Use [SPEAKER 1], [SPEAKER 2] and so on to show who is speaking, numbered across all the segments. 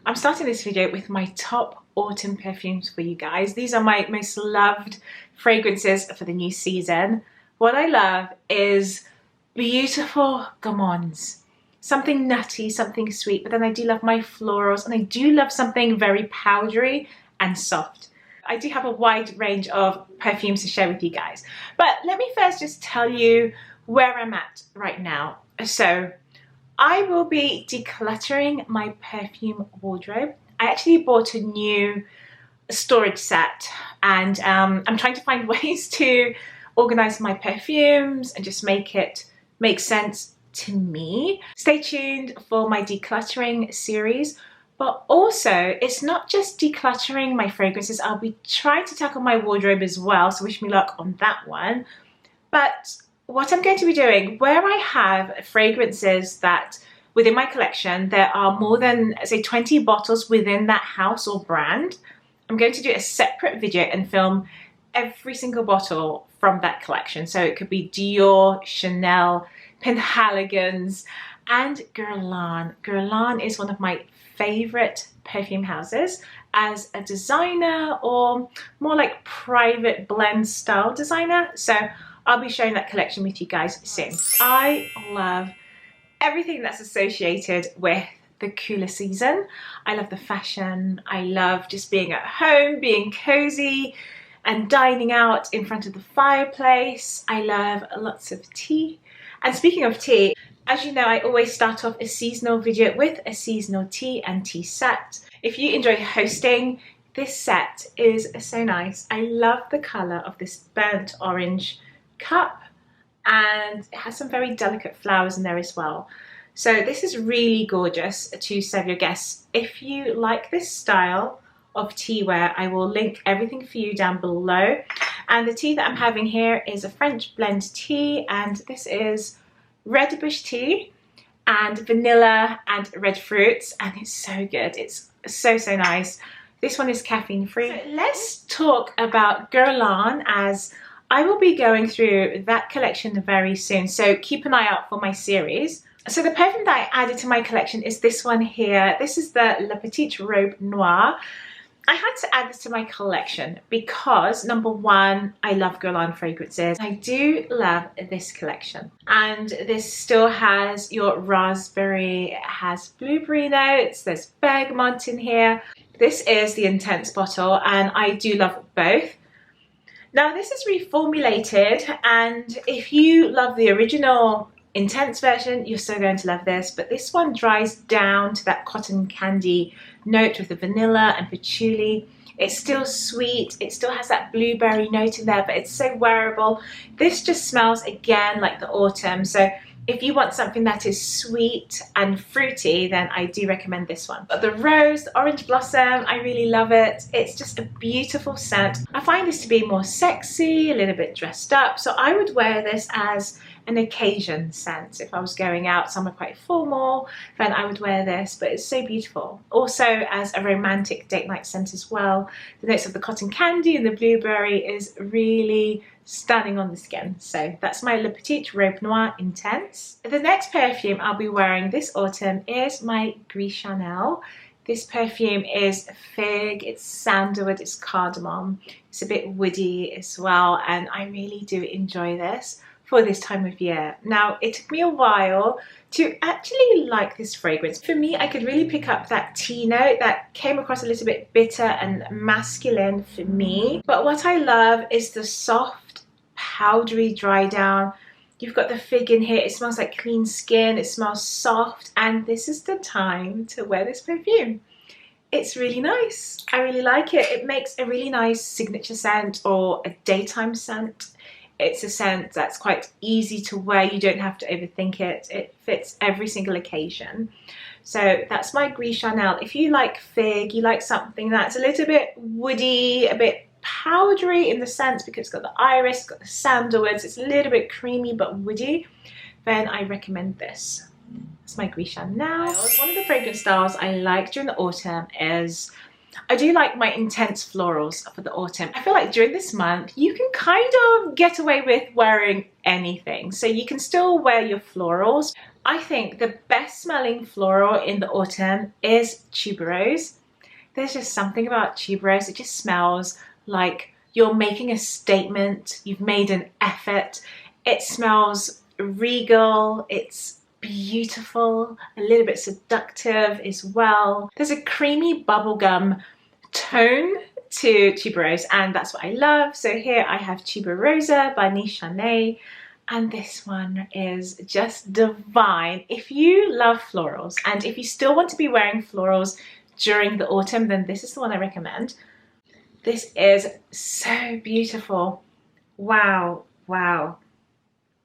[SPEAKER 1] I'm starting this video with my top autumn perfumes for you guys. These are my most loved fragrances for the new season. What I love is beautiful gourmands. Something nutty, something sweet, but then I do love my florals, and I do love something very powdery and soft. I do have a wide range of perfumes to share with you guys. But let me first just tell you where I'm at right now. So I will be decluttering my perfume wardrobe. I actually bought a new storage set, and I'm trying to find ways to organize my perfumes and just make it make sense to me. Stay tuned for my decluttering series, but also it's not just decluttering my fragrances. I'll be trying to tackle my wardrobe as well, so wish me luck on that one. But what I'm going to be doing, where I have fragrances that within my collection, there are more than, say, 20 bottles within that house or brand, I'm going to do a separate video and film every single bottle from that collection. So it could be Dior, Chanel, Penhaligon's, and Guerlain. Guerlain is one of my favorite perfume houses as a designer, or more like private blend style designer. So I'll be sharing that collection with you guys soon. I love everything that's associated with the cooler season. I love the fashion. I love just being at home, being cozy and dining out in front of the fireplace. I love lots of tea. And speaking of tea, as you know, I always start off a seasonal video with a seasonal tea and tea set. If you enjoy hosting, this set is so nice. I love the color of this burnt orange cup, and it has some very delicate flowers in there as well. So this is really gorgeous to serve your guests. If you like this style of teaware, I will link everything for you down below. And the tea that I'm having here is a French blend tea, and this is red bush tea and vanilla and red fruits, and it's so good. It's so nice. This one is caffeine free. So let's talk about Guerlain, as I will be going through that collection very soon, so keep an eye out for my series. So the perfume that I added to my collection is this one here. This is the Le Petite Robe Noire. I had to add this to my collection because, number one, I love Guerlain fragrances. I do love this collection. And this still has your raspberry, it has blueberry notes, there's bergamot in here. This is the Intense bottle, and I do love both. Now this is reformulated, and if you love the original Intense version, you're still going to love this, but this one dries down to that cotton candy note with the vanilla and patchouli. It's still sweet, it still has that blueberry note in there, but it's so wearable. This just smells again like the autumn, so if you want something that is sweet and fruity, then I do recommend this one. But the rose, the orange blossom, I really love it. It's just a beautiful scent. I find this to be more sexy, a little bit dressed up, so I would wear this as an occasion scent. If I was going out somewhere quite formal, then I would wear this, but it's so beautiful. Also as a romantic date night scent as well. The notes of the cotton candy and the blueberry is really stunning on the skin. So that's my Le Petite Robe Noire Intense. The next perfume I'll be wearing this autumn is my GRIS Chanel. This perfume is fig, it's sandalwood, it's cardamom. It's a bit woody as well, and I really do enjoy this for this time of year. Now, it took me a while to actually like this fragrance. For me, I could really pick up that tea note that came across a little bit bitter and masculine for me. But what I love is the soft, powdery dry down. You've got the fig in here, it smells like clean skin, it smells soft, and this is the time to wear this perfume. It's really nice. I really like it. It makes a really nice signature scent or a daytime scent. It's a scent that's quite easy to wear. You don't have to overthink it. It fits every single occasion. So that's my GRIS Chanel. If you like fig, you like something that's a little bit woody, a bit powdery in the scent because it's got the iris, it's got the sandalwoods, it's a little bit creamy but woody, then I recommend this. That's my GRIS Chanel. One of the fragrance styles I like during the autumn is, I do like my intense florals for the autumn. I feel like during this month, you can kind of get away with wearing anything. So you can still wear your florals. I think the best smelling floral in the autumn is tuberose. There's just something about tuberose, it just smells like you're making a statement, you've made an effort. It smells regal, it's beautiful, a little bit seductive as well. There's a creamy bubblegum tone to tuberose, and that's what I love. So here I have Tuberoza by Charlene, and this one is just divine. If you love florals and if you still want to be wearing florals during the autumn, then this is the one I recommend. This is so beautiful. Wow, wow.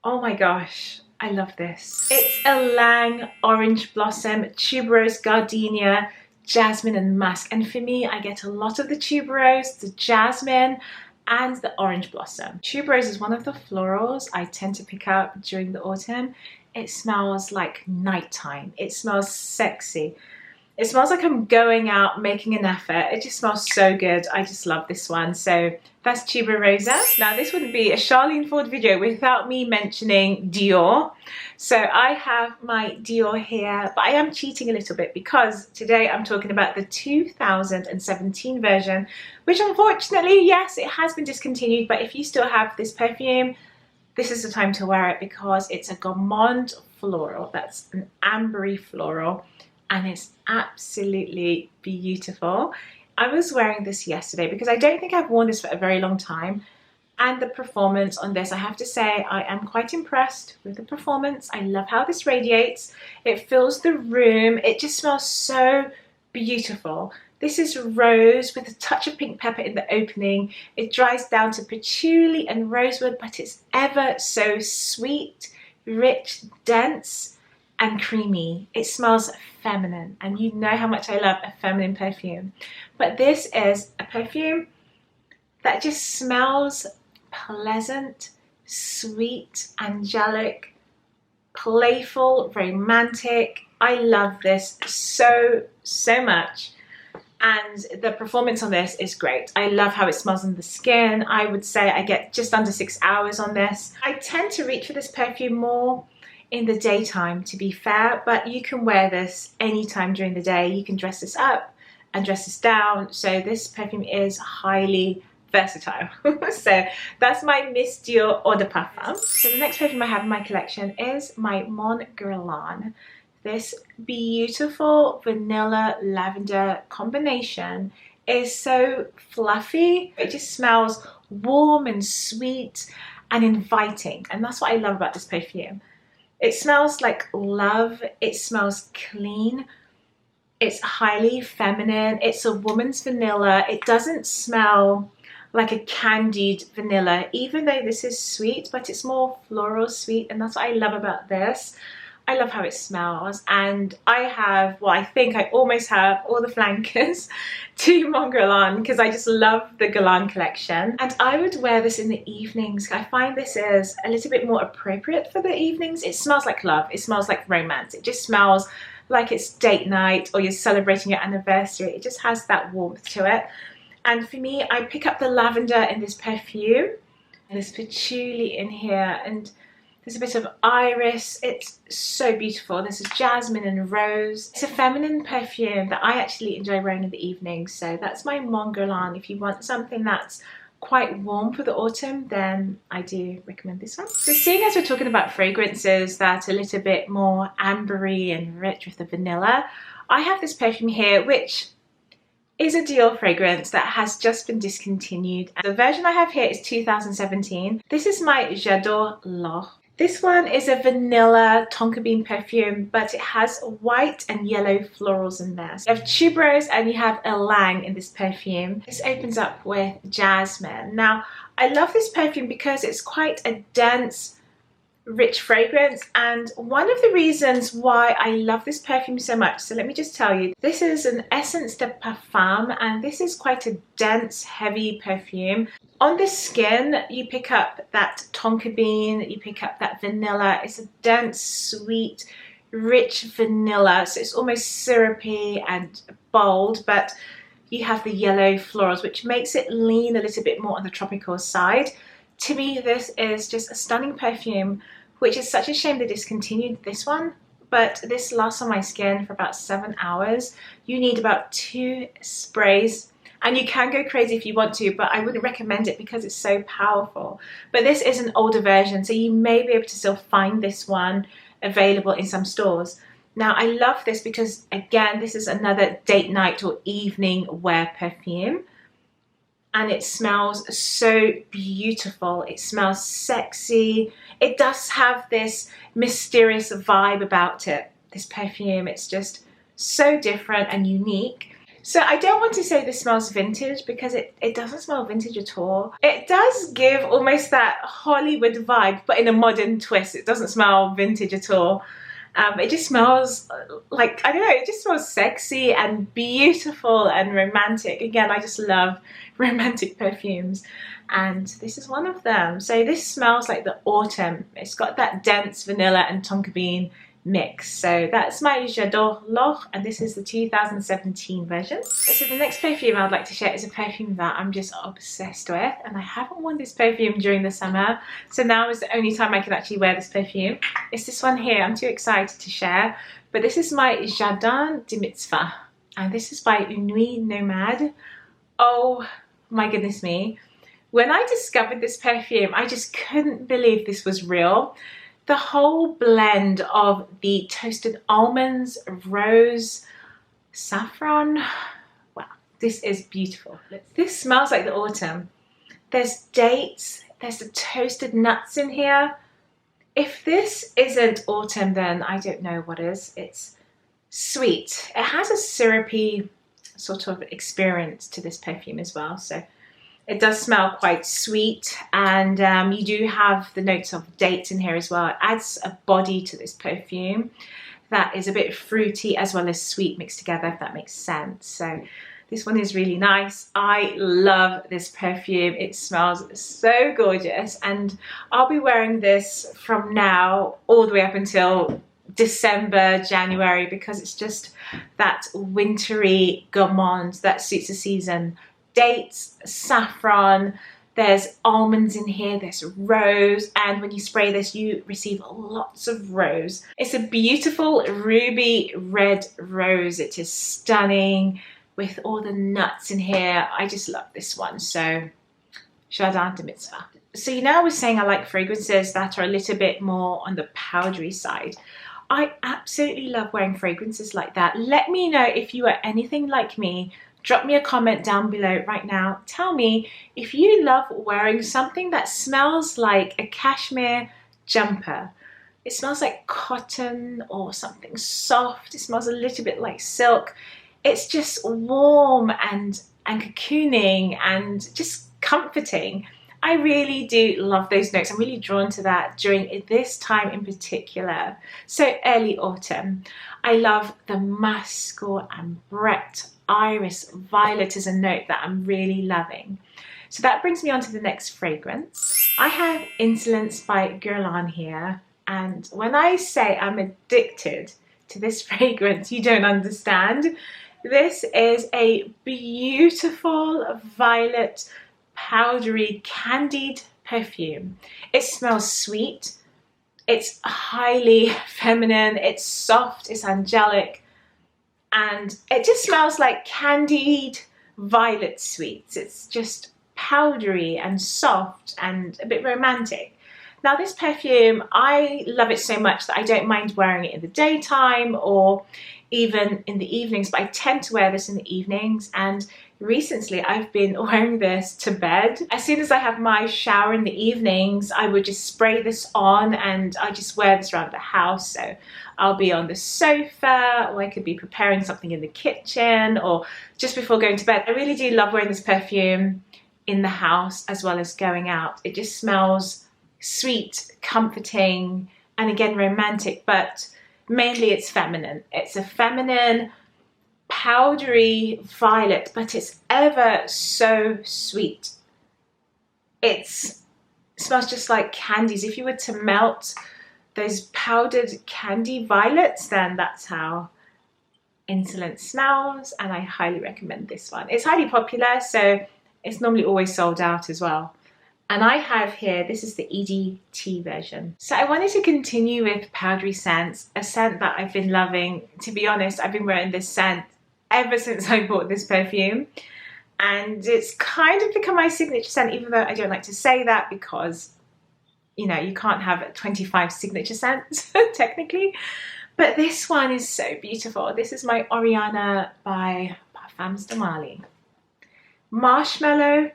[SPEAKER 1] Oh my gosh, I love this. It's Ylang Orange Blossom, Tuberose, Gardenia, Jasmine and Musk. And for me, I get a lot of the tuberose, the jasmine, and the orange blossom. Tuberose is one of the florals I tend to pick up during the autumn. It smells like nighttime. It smells sexy. It smells like I'm going out, making an effort. It just smells so good. I just love this one. So that's Tuberoza. Now this wouldn't be a Charlene Ford video without me mentioning Dior. So I have my Dior here, but I am cheating a little bit because today I'm talking about the 2017 version, which unfortunately, yes, it has been discontinued. But if you still have this perfume, this is the time to wear it because it's a gourmand floral. That's an ambery floral. And it's absolutely beautiful. I was wearing this yesterday because I don't think I've worn this for a very long time. And the performance on this, I have to say, I am quite impressed with the performance. I love how this radiates. It fills the room. It just smells so beautiful. This is rose with a touch of pink pepper in the opening. It dries down to patchouli and rosewood, but it's ever so sweet, rich, dense, and creamy. It smells feminine, and you know how much I love a feminine perfume. But this is a perfume that just smells pleasant, sweet, angelic, playful, romantic. I love this so much. And the performance on this is great. I love how it smells on the skin. I would say I get just under 6 hours on this. I tend to reach for this perfume more in the daytime, to be fair, but you can wear this anytime during the day. You can dress this up and dress this down. So this perfume is highly versatile. So that's my Miss Dior Eau de Parfum. So the next perfume I have in my collection is my Mon Guerlain. This beautiful vanilla lavender combination is so fluffy. It just smells warm and sweet and inviting, and that's what I love about this perfume. It smells like love, it smells clean, it's highly feminine, it's a woman's vanilla. It doesn't smell like a candied vanilla, even though this is sweet, but it's more floral sweet, and that's what I love about this. I love how it smells, and I have, well, I think I almost have all the flankers to Mon Guerlain because I just love the Guerlain collection, and I would wear this in the evenings. I find this is a little bit more appropriate for the evenings. It smells like love, it smells like romance, it just smells like it's date night or you're celebrating your anniversary. It just has that warmth to it. And for me, I pick up the lavender in this perfume, and there's patchouli in here, and there's a bit of iris. It's so beautiful. This is jasmine and rose. It's a feminine perfume that I actually enjoy wearing in the evening. So that's my Mon Guerlain. If you want something that's quite warm for the autumn, then I do recommend this one. So seeing as we're talking about fragrances that are a little bit more ambery and rich with the vanilla, I have this perfume here, which is a Dior fragrance that has just been discontinued. The version I have here is 2017. This is my J'adore l'Or. This one is a vanilla tonka bean perfume, but it has white and yellow florals in there. So you have tuberose and you have ylang in this perfume. This opens up with jasmine. Now, I love this perfume because it's quite a dense, rich fragrance, and one of the reasons why I love this perfume so much, so let me just tell you, this is an Essence de Parfum, and this is quite a dense, heavy perfume. On the skin, you pick up that tonka bean, you pick up that vanilla. It's a dense, sweet, rich vanilla, so it's almost syrupy and bold, but you have the yellow florals, which makes it lean a little bit more on the tropical side. To me, this is just a stunning perfume, which is such a shame they discontinued this one. but this lasts on my skin for about 7 hours. You need about 2 sprays, and you can go crazy if you want to, but I wouldn't recommend it because it's so powerful. But this is an older version, so you may be able to still find this one available in some stores. Now, I love this because, again, this is another date night or evening wear perfume. And it smells so beautiful. It smells sexy. It does have this mysterious vibe about it, this perfume. It's just so different and unique. So I don't want to say this smells vintage because it doesn't smell vintage at all. It does give almost that Hollywood vibe, but in a modern twist. It doesn't smell vintage at all. It just smells like, I don't know, it just smells sexy and beautiful and romantic. Again, I just love romantic perfumes, and this is one of them. So this smells like the autumn. It's got that dense vanilla and tonka bean mix. So that's my J'adore, and this is the 2017 version. So the next perfume I'd like to share is a perfume that I'm just obsessed with, and I haven't worn this perfume during the summer, so now is the only time I can actually wear this perfume. It's this one here. I'm too excited to share, but this is my Jardin de MISFAH, and this is by Une Nuit Nomade. Oh my goodness me. When I discovered this perfume, I just couldn't believe this was real. The whole blend of the toasted almonds, rose, saffron. Wow, this is beautiful. This smells like the autumn. There's dates, there's the toasted nuts in here. If this isn't autumn, then I don't know what is. It's sweet. It has a syrupy sort of experience to this perfume as well. So it does smell quite sweet, and you do have the notes of dates in here as well. It adds a body to this perfume that is a bit fruity as well as sweet mixed together, if that makes sense. So this one is really nice. I love this perfume. It smells so gorgeous, and I'll be wearing this from now all the way up until December, January, because it's just that wintry gourmand that suits the season. Dates, saffron, there's almonds in here, there's rose, and when you spray this you receive lots of rose. It's a beautiful ruby red rose. It is stunning with all the nuts in here. I just love this one. So Jardin de MISFAH. So you know I was saying I like fragrances that are a little bit more on the powdery side. I absolutely love wearing fragrances like that. Let me know if you are anything like me. Drop me a comment down below right now. Tell me if you love wearing something that smells like a cashmere jumper. It smells like cotton or something soft. It smells a little bit like silk. It's just warm and cocooning and just comforting. I really do love those notes. I'm really drawn to that during this time in particular. So early autumn. I love the musk or ambrette. Iris violet is a note that I'm really loving. So that brings me on to the next fragrance. I have Insolence by GUERLAIN here, and when I say I'm addicted to this fragrance, you don't understand. This is a beautiful violet powdery candied perfume. It smells sweet, it's highly feminine, it's soft, it's angelic, and it just smells like candied violet sweets. It's just powdery and soft and a bit romantic. Now this perfume, I love it so much that I don't mind wearing it in the daytime or even in the evenings, but I tend to wear this in the evenings, and recently I've been wearing this to bed. As soon as I have my shower in the evenings, I would just spray this on and I just wear this around the house. So I'll be on the sofa, or I could be preparing something in the kitchen, or just before going to bed. I really do love wearing this perfume in the house as well as going out. It just smells sweet, comforting, and again romantic, but mainly it's feminine. It's a feminine powdery violet, but it's ever so sweet. It smells just like candies. If you were to melt those powdered candy violets, then that's how Insolence smells, and I highly recommend this one. It's highly popular, so it's normally always sold out as well. And I have here, this is the EDT version. So I wanted to continue with powdery scents, a scent that I've been loving. To be honest, I've been wearing this scent ever since I bought this perfume. And it's kind of become my signature scent, even though I don't like to say that because, you know, you can't have 25 signature scents, technically. But this one is so beautiful. This is my Oriana by Parfums de Marly. Marshmallow,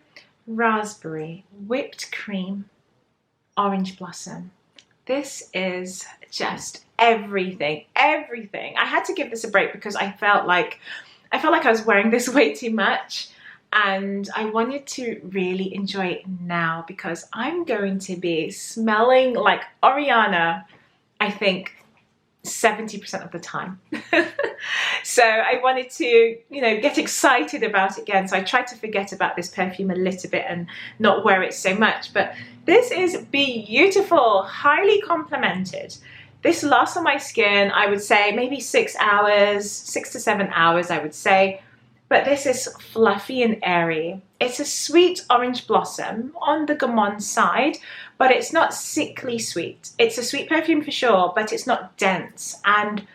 [SPEAKER 1] raspberry, whipped cream, orange blossom. This is just everything, everything. I had to give this a break because I felt like I was wearing this way too much, and I wanted to really enjoy it now because I'm going to be smelling like Oriana, I think, 70% of the time. So I wanted to, you know, get excited about it again. So I tried to forget about this perfume a little bit and not wear it so much. But this is beautiful, highly complimented. This lasts on my skin, I would say maybe 6 hours, 6 to 7 hours, I would say. But this is fluffy and airy. It's a sweet orange blossom on the gourmand side, but it's not sickly sweet. It's a sweet perfume for sure, but it's not dense, and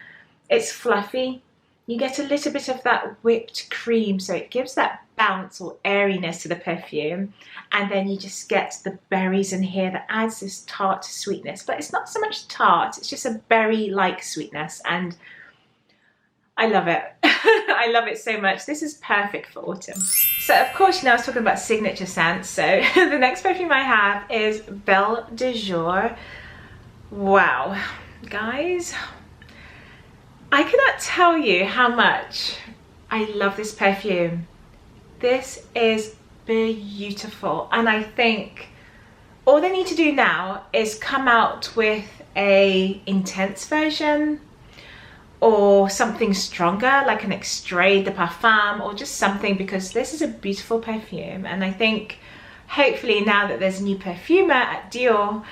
[SPEAKER 1] it's fluffy. You get a little bit of that whipped cream, so it gives that bounce or airiness to the perfume. And then you just get the berries in here that adds this tart sweetness, but it's not so much tart, it's just a berry-like sweetness, and I love it. I love it so much. This is perfect for autumn. So of course, you know, I was talking about signature scents. So the next perfume I have is Belle de Jour. Wow, guys, I cannot tell you how much I love this perfume. This is beautiful. And I think all they need to do now is come out with a intense version, or something stronger like an extrait de parfum, or just something, because this is a beautiful perfume. And I think hopefully now that there's a new perfumer at Dior,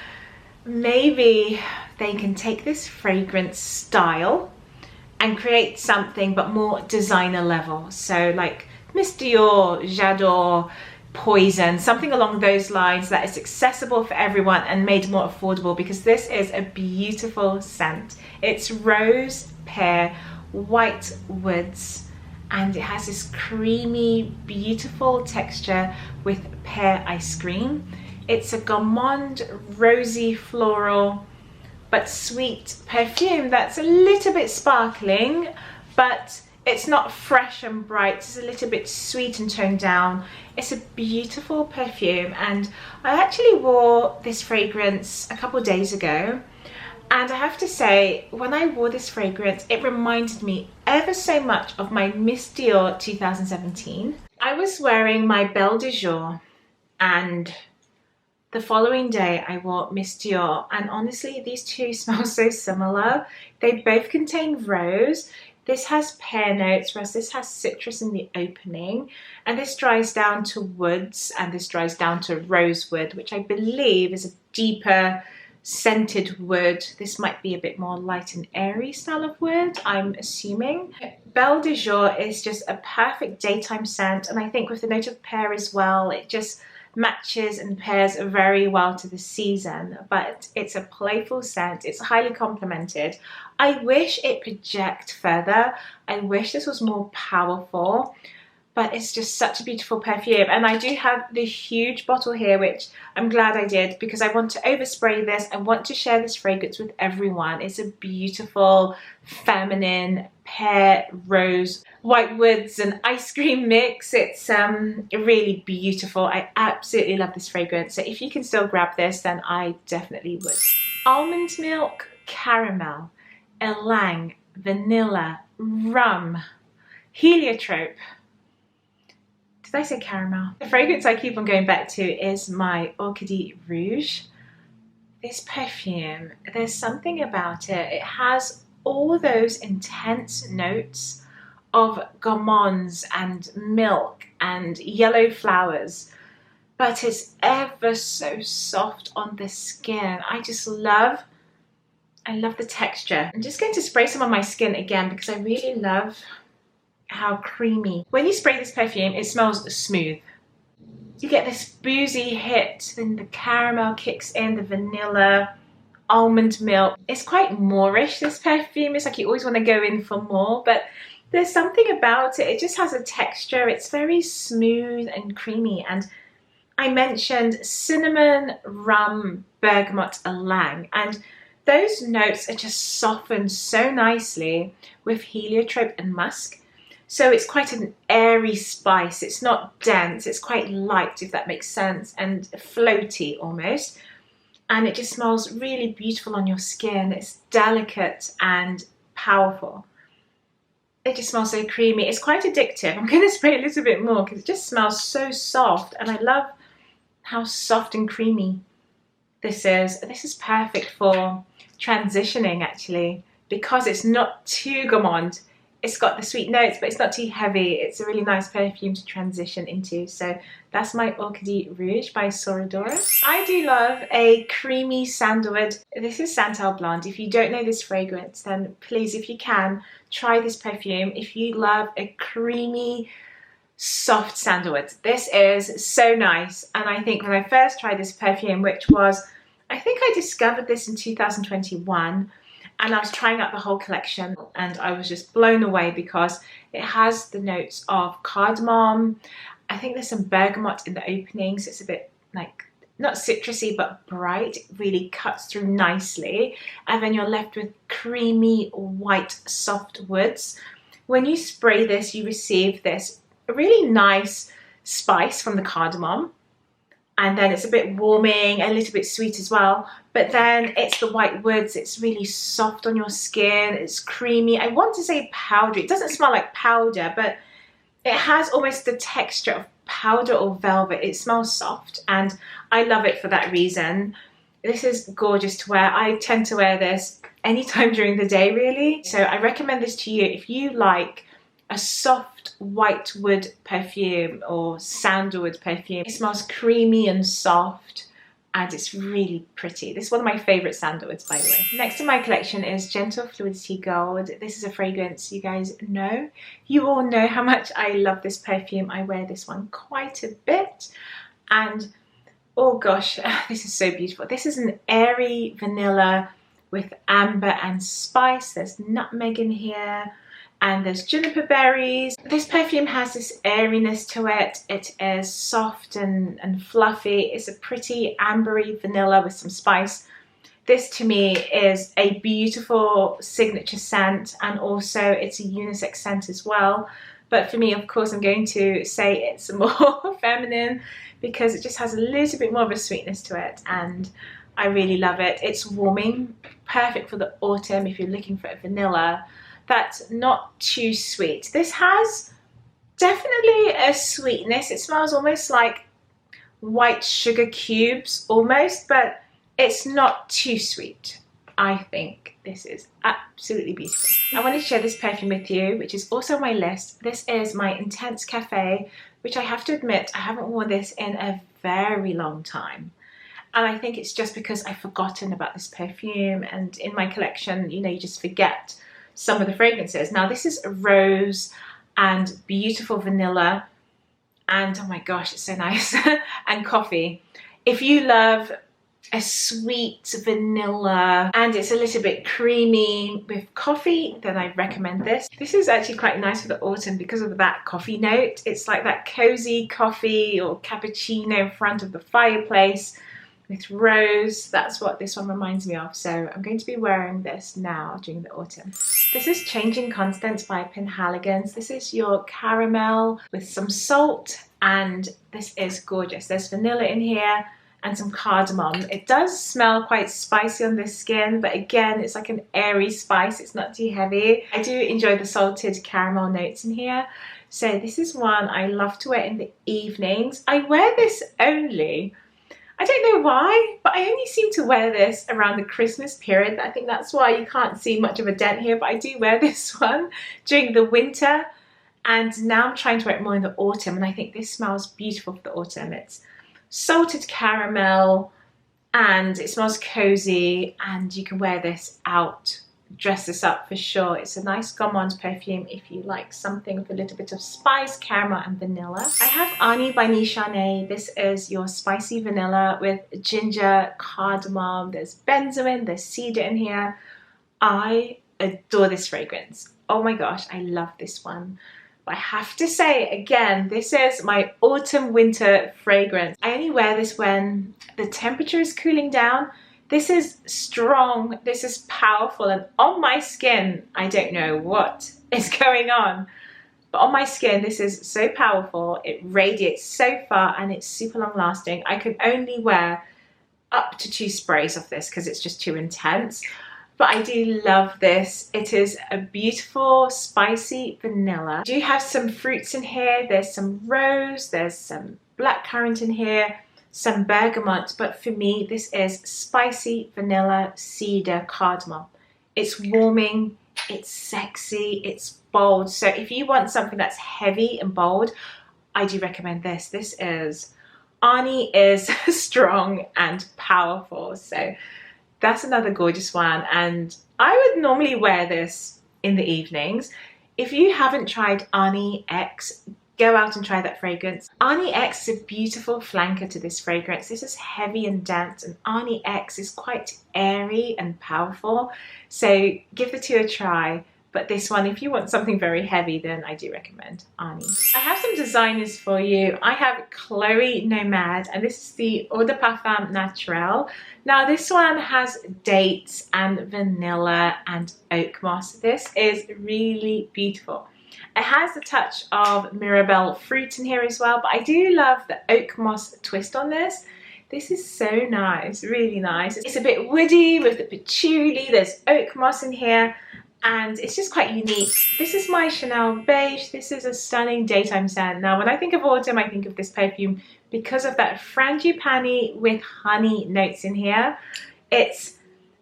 [SPEAKER 1] maybe they can take this fragrance style and create something but more designer level. So like Miss Dior, J'adore, Poison, something along those lines that is accessible for everyone and made more affordable, because this is a beautiful scent. It's rose, pear, white woods, and it has this creamy, beautiful texture with pear ice cream. It's a gourmand, rosy, floral, but sweet perfume that's a little bit sparkling, but it's not fresh and bright. It's a little bit sweet and toned down. It's a beautiful perfume, and I actually wore this fragrance a couple of days ago, and I have to say, when I wore this fragrance, it reminded me ever so much of my Miss Dior 2017. I was wearing my Belle de Jour, and the following day I wore Miss Dior, and honestly these two smell so similar. They both contain rose. This has pear notes, whereas this has citrus in the opening, and this dries down to woods, and this dries down to rosewood, which I believe is a deeper scented wood. This might be a bit more light and airy style of wood, I'm assuming. Belle de Jour is just a perfect daytime scent, and I think with the note of pear as well, it just matches and pairs very well to the season. But it's a playful scent, it's highly complimented. I wish it projected further. I wish this was more powerful, but it's just such a beautiful perfume. And I do have the huge bottle here, which I'm glad I did, because I want to overspray this. I want to share this fragrance with everyone. It's a beautiful, feminine, pear, rose, white woods and ice cream mix. It's really beautiful. I absolutely love this fragrance. So if you can still grab this, then I definitely would. Almond milk, caramel, ylang, vanilla, rum, heliotrope. Did I say caramel? The fragrance I keep on going back to is my ORCHIDÉE Rouge. This perfume, there's something about it. It has all those intense notes of gourmands and milk and yellow flowers, but it's ever so soft on the skin. I love the texture. I'm just going to spray some on my skin again because I really love how creamy. When you spray this perfume, it smells smooth. You get this boozy hit, then the caramel kicks in, the vanilla, almond milk. It's quite Moorish, this perfume. It's like you always want to go in for more, but there's something about it. It just has a texture. It's very smooth and creamy. And I mentioned cinnamon, rum, bergamot, ylang, and those notes are just softened so nicely with heliotrope and musk. So it's quite an airy spice. It's not dense. It's quite light, if that makes sense, and floaty almost. And it just smells really beautiful on your skin. It's delicate and powerful. It just smells so creamy. It's quite addictive. I'm going to spray a little bit more because it just smells so soft. And I love how soft and creamy this is. This is perfect for transitioning, actually, because it's not too gourmand. It's got the sweet notes, but it's not too heavy. It's a really nice perfume to transition into. So that's my Orchidée Rouge by SORA DORA. I do love a creamy sandalwood. This is Santal Blonde. If you don't know this fragrance, then please, if you can, try this perfume. If you love a creamy, soft sandalwood, this is so nice. And I think when I first tried this perfume, which was, I think I discovered this in 2021, and I was trying out the whole collection, and I was just blown away because it has the notes of cardamom. I think there's some bergamot in the opening, so it's a bit like, not citrusy, but bright. It really cuts through nicely. And then you're left with creamy, white, soft woods. When you spray this, you receive this really nice spice from the cardamom. And then it's a bit warming, a little bit sweet as well. But then it's the white woods. It's really soft on your skin. It's creamy. I want to say powdery. It doesn't smell like powder, but it has almost the texture of powder or velvet. It smells soft, and I love it for that reason. This is gorgeous to wear. I tend to wear this anytime during the day, really. So I recommend this to you if you like a soft white wood perfume or sandalwood perfume. It smells creamy and soft, and it's really pretty. This is one of my favorite sandalwoods, by the way. Next in my collection is Gentle Fluidity Gold. This is a fragrance you guys know. You all know how much I love this perfume. I wear this one quite a bit, and oh gosh, this is so beautiful. This is an airy vanilla with amber and spice. There's nutmeg in here, and there's juniper berries. This perfume has this airiness to it. It is soft and fluffy. It's a pretty ambery vanilla with some spice. This to me is a beautiful signature scent, and also it's a unisex scent as well. But for me, of course, I'm going to say it's more feminine because it just has a little bit more of a sweetness to it, and I really love it. It's warming, perfect for the autumn if you're looking for a vanilla that's not too sweet. This has definitely a sweetness. It smells almost like white sugar cubes almost, but it's not too sweet. I think this is absolutely beautiful. I want to share this perfume with you, which is also on my list. This is my Intense Cafe, which I have to admit, I haven't worn this in a very long time. And I think it's just because I've forgotten about this perfume, and in my collection, you know, you just forget some of the fragrances. Now this is rose and beautiful vanilla, and oh my gosh, it's so nice, and coffee. If you love a sweet vanilla and it's a little bit creamy with coffee, then I recommend this. This is actually quite nice for the autumn because of that coffee note. It's like that cozy coffee or cappuccino in front of the fireplace with rose. That's what this one reminds me of. So I'm going to be wearing this now during the autumn. This is Changing Constance by Penhaligon's. This is your caramel with some salt, and this is gorgeous. There's vanilla in here and some cardamom. It does smell quite spicy on the skin, but again, it's like an airy spice. It's not too heavy. I do enjoy the salted caramel notes in here. So this is one I love to wear in the evenings. I wear this only, I don't know why, but I only seem to wear this around the Christmas period. I think that's why you can't see much of a dent here, but I do wear this one during the winter, and now I'm trying to wear it more in the autumn, and I think this smells beautiful for the autumn. It's salted caramel and it smells cozy, and you can wear this out dress this up for sure. It's a nice gourmand perfume if you like something with a little bit of spice, caramel and vanilla. I have Une by Charlene. This is your spicy vanilla with ginger, cardamom, there's benzoin, there's cedar in here. I adore this fragrance. Oh my gosh, I love this one. But I have to say again, this is my autumn winter fragrance. I only wear this when the temperature is cooling down. This is strong, this is powerful, and on my skin, I don't know what is going on, but on my skin, this is so powerful. It radiates so far and it's super long lasting. I can only wear up to 2 sprays of this because it's just too intense. But I do love this. It is a beautiful spicy vanilla. I do have some fruits in here. There's some rose, there's some blackcurrant in here, some bergamot, but for me this is spicy vanilla, cedar, cardamom. It's warming, it's sexy, it's bold. So if you want something that's heavy and bold, I do recommend this. This is, Une is strong and powerful, so that's another gorgeous one, and I would normally wear this in the evenings. If you haven't tried Une X, go out and try that fragrance. Une X is a beautiful flanker to this fragrance. This is heavy and dense, and Une X is quite airy and powerful. So give the two a try. But this one, if you want something very heavy, then I do recommend Une. I have some designers for you. I have Une Nuit Nomade, and this is the Eau de Parfum Naturelle. Now this one has dates and vanilla and oak moss. This is really beautiful. It has a touch of Mirabelle fruit in here as well, but I do love the oak moss twist on this. This is so nice, really nice. It's a bit woody with the patchouli, there's oak moss in here, and it's just quite unique. This is my Chanel Beige. This is a stunning daytime scent. Now when I think of autumn, I think of this perfume because of that frangipani with honey notes in here. It's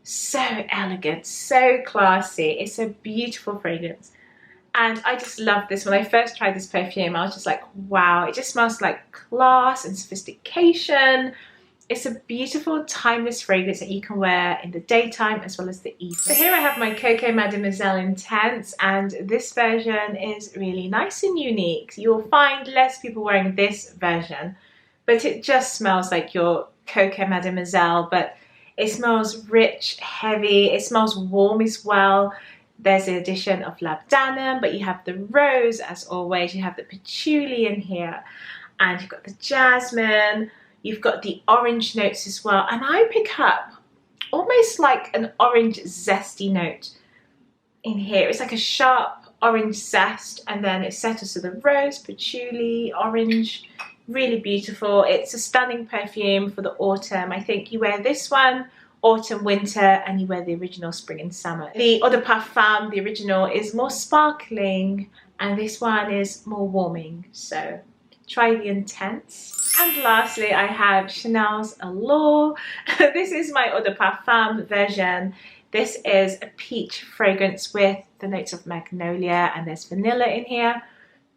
[SPEAKER 1] so elegant, so classy. It's a beautiful fragrance. And I just love this. When I first tried this perfume, I was just like, wow, it just smells like class and sophistication. It's a beautiful, timeless fragrance that you can wear in the daytime as well as the evening. So here I have my Coco Mademoiselle Intense, and this version is really nice and unique. You'll find less people wearing this version, but it just smells like your Coco Mademoiselle, but it smells rich, heavy, it smells warm as well. There's the addition of labdanum, but you have the rose as always, you have the patchouli in here, and you've got the jasmine, you've got the orange notes as well, and I pick up almost like an orange zesty note in here. It's like a sharp orange zest, and then it settles to the rose, patchouli, orange, really beautiful. It's a stunning perfume for the autumn. I think you wear this one autumn, winter, and you wear the original spring and summer. The Eau de Parfum, the original, is more sparkling, and this one is more warming, so try the Intense. And lastly, I have Chanel's Allure. This is my Eau de Parfum version. This is a peach fragrance with the notes of magnolia, and there's vanilla in here.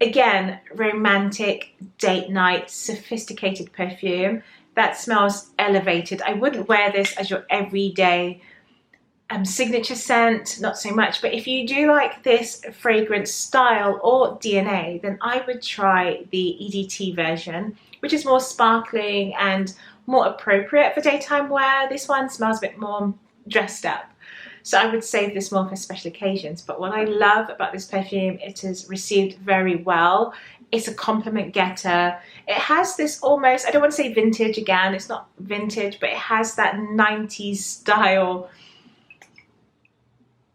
[SPEAKER 1] Again, romantic, date night, sophisticated perfume that smells elevated. I wouldn't wear this as your everyday signature scent, not so much, but if you do like this fragrance style or DNA, then I would try the EDT version, which is more sparkling and more appropriate for daytime wear. This one smells a bit more dressed up, so I would save this more for special occasions. But what I love about this perfume, it is received very well. It's a compliment getter. It has this almost, I don't want to say vintage again, it's not vintage, but it has that 90s style.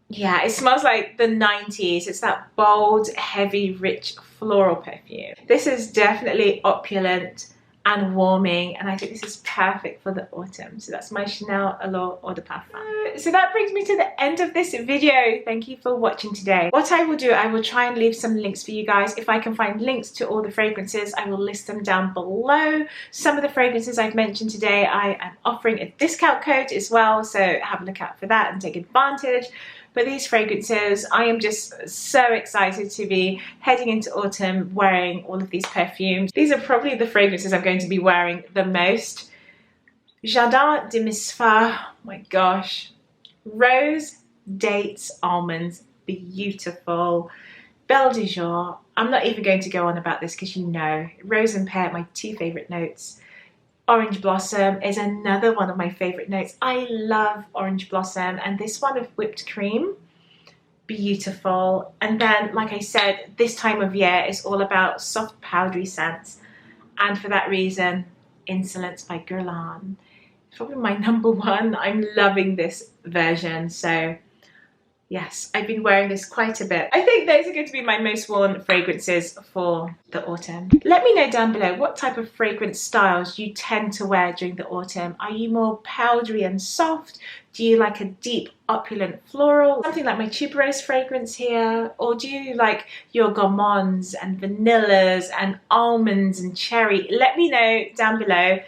[SPEAKER 1] Yeah, it smells like the 90s. It's that bold, heavy, rich floral perfume. This is definitely opulent and warming, and I think this is perfect for the autumn. So that's my Chanel Allure Eau de Parfum. So that brings me to the end of this video. Thank you for watching today. What I will do, I will try and leave some links for you guys. If I can find links to all the fragrances, I will list them down below. Some of the fragrances I've mentioned today, I am offering a discount code as well, so have a look out for that and take advantage. But these fragrances, I am just so excited to be heading into autumn wearing all of these perfumes. These are probably the fragrances I'm going to be wearing the most. Jardins de MISFAH, oh my gosh. Rose, dates, almonds, beautiful. Belle du Jour, I'm not even going to go on about this because you know, rose and pear, my two favourite notes. Orange blossom is another one of my favourite notes. I love orange blossom, and this one with whipped cream, beautiful. And then, like I said, this time of year is all about soft powdery scents, and for that reason, Insolence by GUERLAIN. It's probably my number one. I'm loving this version, so yes, I've been wearing this quite a bit. I think those are going to be my most worn fragrances for the autumn. Let me know down below what type of fragrance styles you tend to wear during the autumn. Are you more powdery and soft? Do you like a deep, opulent floral? Something like my tuberose fragrance here? Or do you like your gourmands and vanillas and almonds and cherry? Let me know down below.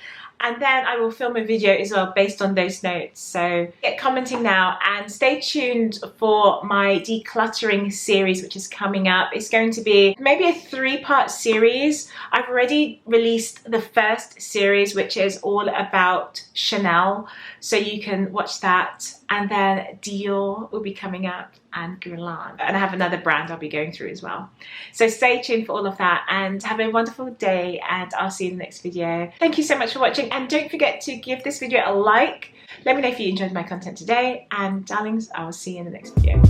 [SPEAKER 1] And then I will film a video as well based on those notes. So get commenting now and stay tuned for my decluttering series, which is coming up. It's going to be maybe a 3-part series. I've already released the first series, which is all about Chanel. So you can watch that. And then Dior will be coming up, and Guerlain. And I have another brand I'll be going through as well. So stay tuned for all of that, and have a wonderful day, and I'll see you in the next video. Thank you so much for watching, and don't forget to give this video a like. Let me know if you enjoyed my content today, and darlings, I will see you in the next video.